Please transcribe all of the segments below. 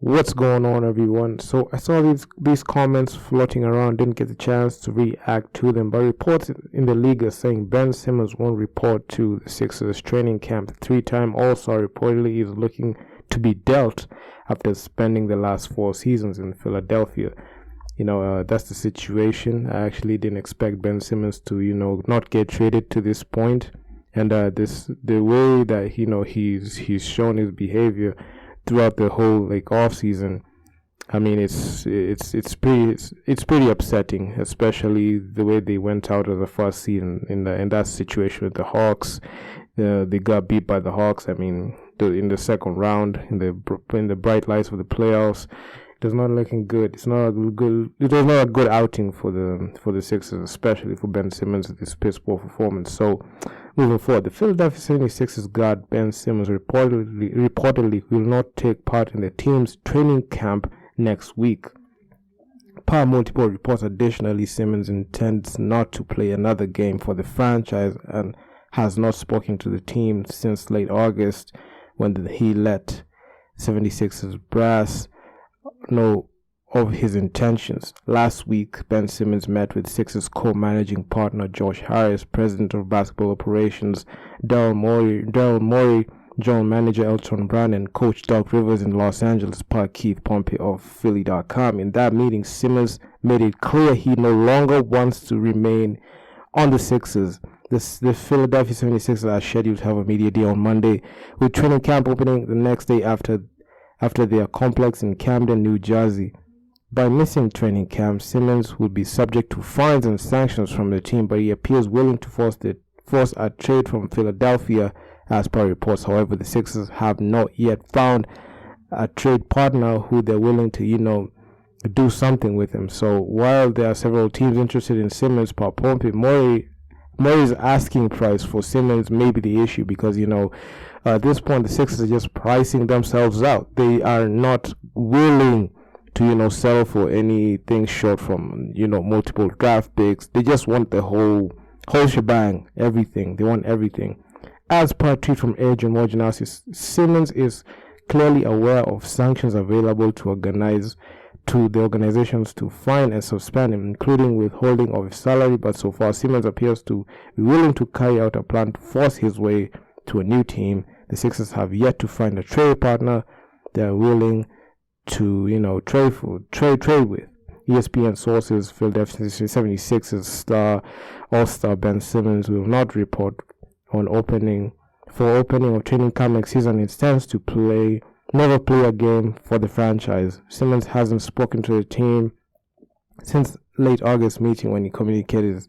What's going on, everyone? So I saw these comments floating around, didn't get the chance to react to them, but reports in the league are saying Ben Simmons won't report to the Sixers training camp. The three-time All-Star reportedly is looking to be dealt after spending the last 4 seasons in Philadelphia. That's the situation. I actually didn't expect Ben Simmons to, not get traded to this point. And the way that he's shown his behavior throughout the whole off season. I mean, it's pretty upsetting, especially the way they went out of the first season in that situation with the Hawks. They got beat by the Hawks. I mean, in the second round, in the bright lights of the playoffs. It was not looking good. It was not a good outing for the Sixers, especially for Ben Simmons with his piss poor performance. So, moving forward, the Philadelphia 76ers guard Ben Simmons reportedly will not take part in the team's training camp next week. Per multiple reports, additionally, Simmons intends not to play another game for the franchise and has not spoken to the team since late August when he let 76ers brass know of his intentions. Last week, Ben Simmons met with Sixers co-managing partner Josh Harris, president of basketball operations Daryl Morey, general manager Elton Brand, and coach Doc Rivers in Los Angeles, per Keith Pompey of Philly.com. In that meeting, Simmons made it clear he no longer wants to remain on the Sixers. The Philadelphia 76ers are scheduled to have a media day on Monday, with training camp opening the next day after their complex in Camden, New Jersey. By missing training camp, Simmons would be subject to fines and sanctions from the team, but he appears willing to force a trade from Philadelphia, as per reports. However, the Sixers have not yet found a trade partner who they're willing to, do something with him. So while there are several teams interested in Simmons, per Pompey, Murray's asking price for Simmons may be the issue because, at this point, the Sixers are just pricing themselves out. They are not willing to, settle for anything short from, multiple draft picks. They just want the whole shebang, everything. They want everything. As per a tweet from Adrian Wojnarowski, Simmons is clearly aware of sanctions available to the organizations to fine and suspend him, including withholding of his salary, but so far Simmons appears to be willing to carry out a plan to force his way to a new team. The Sixers have yet to find a trade partner they are willing to, trade with. ESPN sources Philadelphia 76ers All-Star Ben Simmons will not report on opening of training camp next season. It stands to never play a game for the franchise. Simmons hasn't spoken to the team since late August meeting when he communicated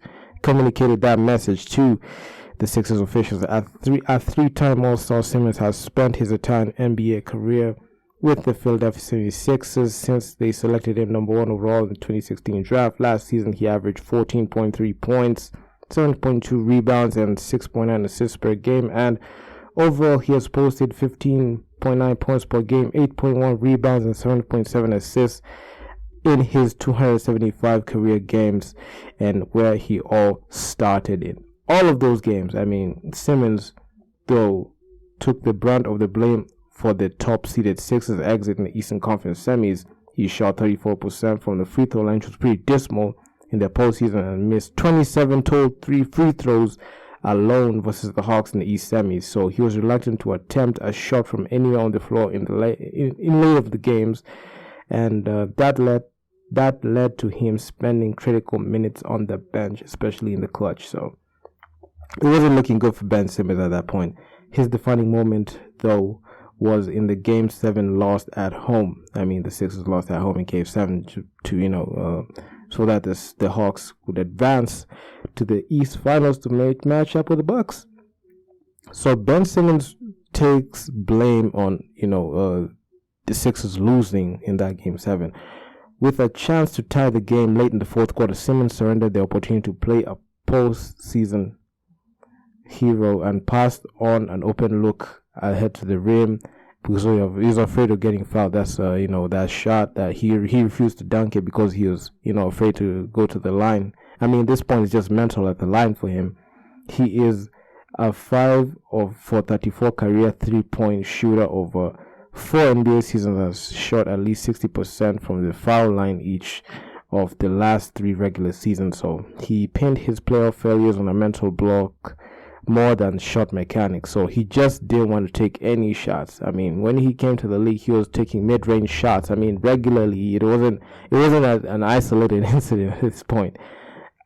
that message to the Sixers officials. A three-time All-Star, Simmons has spent his entire NBA career with the Philadelphia 76ers since they selected him number 1 overall in the 2016 draft. Last season, he averaged 14.3 points, 7.2 rebounds, and 6.9 assists per game, and overall, he has posted 15.9 points per game, 8.1 rebounds, and 7.7 assists in his 275 career games, and where he all started in all of those games. I mean, Simmons, though, took the brunt of the blame for the top-seeded Sixers exit in the Eastern Conference semis. He shot 34% from the free throw line, which was pretty dismal in their postseason, and missed 27 total free throws alone versus the Hawks in the East semis. So he was reluctant to attempt a shot from anywhere on the floor in late of the games, and that led to him spending critical minutes on the bench, especially in the clutch. So it wasn't looking good for Ben Simmons at that point. His defining moment, though, was in the Game 7 loss at home. I mean, the Sixers lost at home in Game 7 so that the Hawks would advance to the East Finals to match up with the Bucks. So Ben Simmons takes blame on the Sixers losing in that Game 7. With a chance to tie the game late in the fourth quarter, Simmons surrendered the opportunity to play a postseason hero and passed on an open look ahead to the rim because he was afraid of getting fouled. That's that shot that he refused to dunk it because he was afraid to go to the line. I mean, this point is just mental at the line for him. He is a 5 for 34 career 3-point shooter over 4 NBA seasons has shot at least 60% from the foul line each of the last 3 regular seasons. So he pinned his playoff failures on a mental block more than shot mechanics. So he just didn't want to take any shots. I mean, when he came to the league, he was taking mid-range shots. I mean, regularly. It wasn't an isolated incident at this point.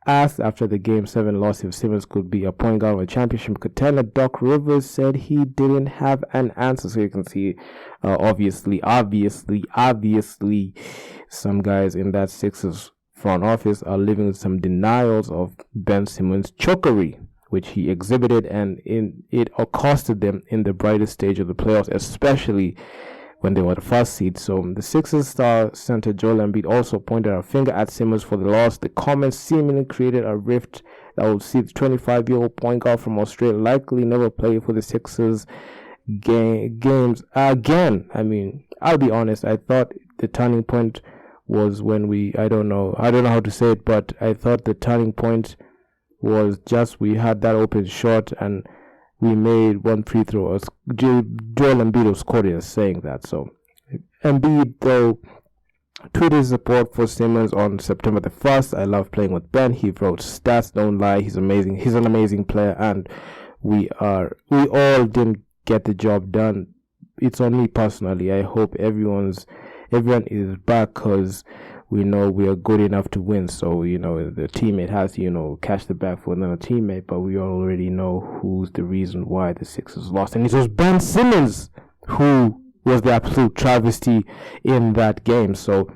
Asked after the Game 7 loss if Simmons could be a point guard of a championship contender, Doc Rivers said he didn't have an answer. So you can see, obviously, some guys in that Sixers front office are living with some denials of Ben Simmons' chokery, which he exhibited, and it accosted them in the brightest stage of the playoffs, especially when they were the first seed. So the Sixers star center Joel Embiid also pointed a finger at Simmons for the loss. The comments seemingly created a rift that would see the 25-year-old point guard from Australia likely never play for the Sixers games again. I mean, I'll be honest, I thought the turning point was when I don't know how to say it, but I thought the turning point was just we had that open shot and we made one free throw. Joel Embiid was quoted as saying that. So Embiid, though, tweeted his support for Simmons on September the 1st. I love playing with Ben. He wrote, stats don't lie. He's amazing. He's an amazing player, and we all didn't get the job done. It's on me personally. I hope everyone is back because we know we are good enough to win. So, the teammate has to, catch the bag for another teammate, but we already know who's the reason why the Sixers lost. And it was Ben Simmons who was the absolute travesty in that game. So,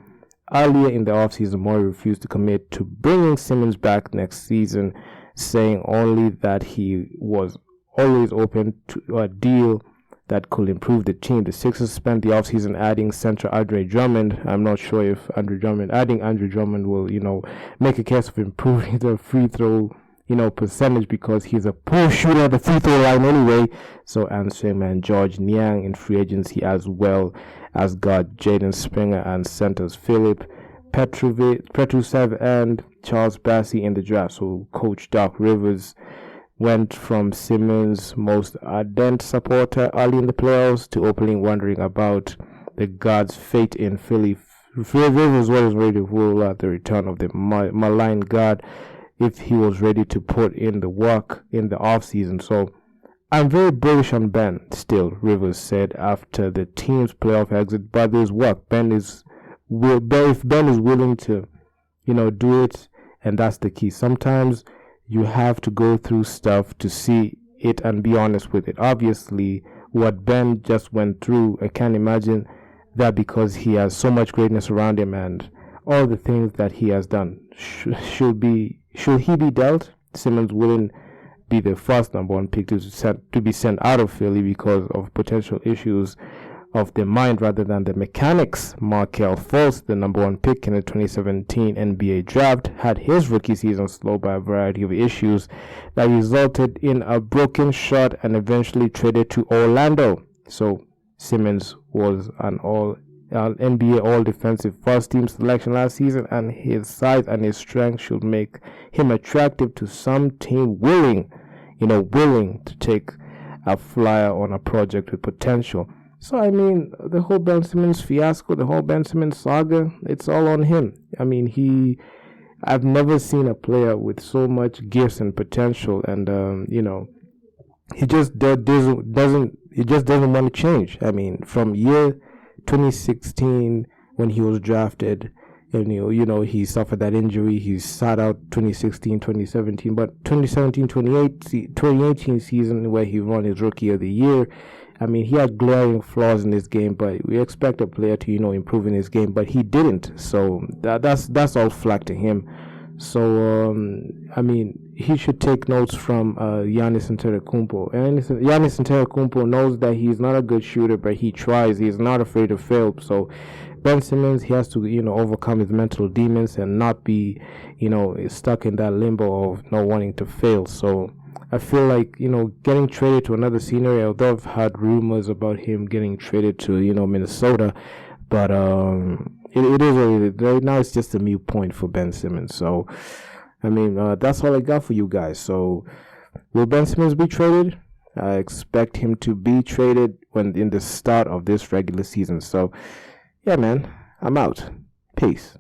earlier in the offseason, Morey refused to commit to bringing Simmons back next season, saying only that he was always open to a deal that could improve the team. The Sixers spent the offseason adding center Andre Drummond. I'm not sure if adding Andre Drummond will, make a case of improving the free throw, percentage, because he's a poor shooter at the free throw line anyway. So answering man George Niang in free agency, as well as guard Jaden Springer and centers Philip Petrusev and Charles Bassey in the draft. So Coach Doc Rivers went from Simmons' most ardent supporter early in the playoffs to openly wondering about the guard's fate in Philly. Rivers was ready to rule out the return of the maligned guard if he was ready to put in the work in the offseason. So I'm very bullish on Ben still, Rivers said after the team's playoff exit, but there's work. If Ben is willing to, do it, and that's the key. Sometimes you have to go through stuff to see it and be honest with it. Obviously, what Ben just went through, I can't imagine that, because he has so much greatness around him and all the things that he has done. Should he be dealt? Simmons wouldn't be the first number 1 pick to be sent out of Philly because of potential issues of the mind rather than the mechanics. Markelle Fultz, the number 1 pick in the 2017 NBA draft, had his rookie season slowed by a variety of issues that resulted in a broken shot and eventually traded to Orlando. So Simmons was an NBA All-Defensive first-team selection last season, and his size and his strength should make him attractive to some team willing to take a flyer on a project with potential. So, I mean, the whole Ben Simmons fiasco, the whole Ben Simmons saga, it's all on him. I mean, I've never seen a player with so much gifts and potential, and, he just doesn't want to change. I mean, from year 2016 when he was drafted, and, he suffered that injury, he sat out 2016, 2017, but 2018 season where he won his Rookie of the Year, I mean, he had glaring flaws in his game, but we expect a player to, improve in his game, but he didn't. So that's all flack to him. So, I mean, he should take notes from Giannis Antetokounmpo. And Giannis Antetokounmpo knows that he's not a good shooter, but he tries. He's not afraid to fail. So Ben Simmons, he has to, overcome his mental demons and not be, stuck in that limbo of not wanting to fail. So I feel like, getting traded to another scenery, although I've heard rumors about him getting traded to, Minnesota, but it is really, right now it's just a mute point for Ben Simmons. So, I mean, that's all I got for you guys. So, will Ben Simmons be traded? I expect him to be traded when in the start of this regular season. So, yeah, man, I'm out. Peace.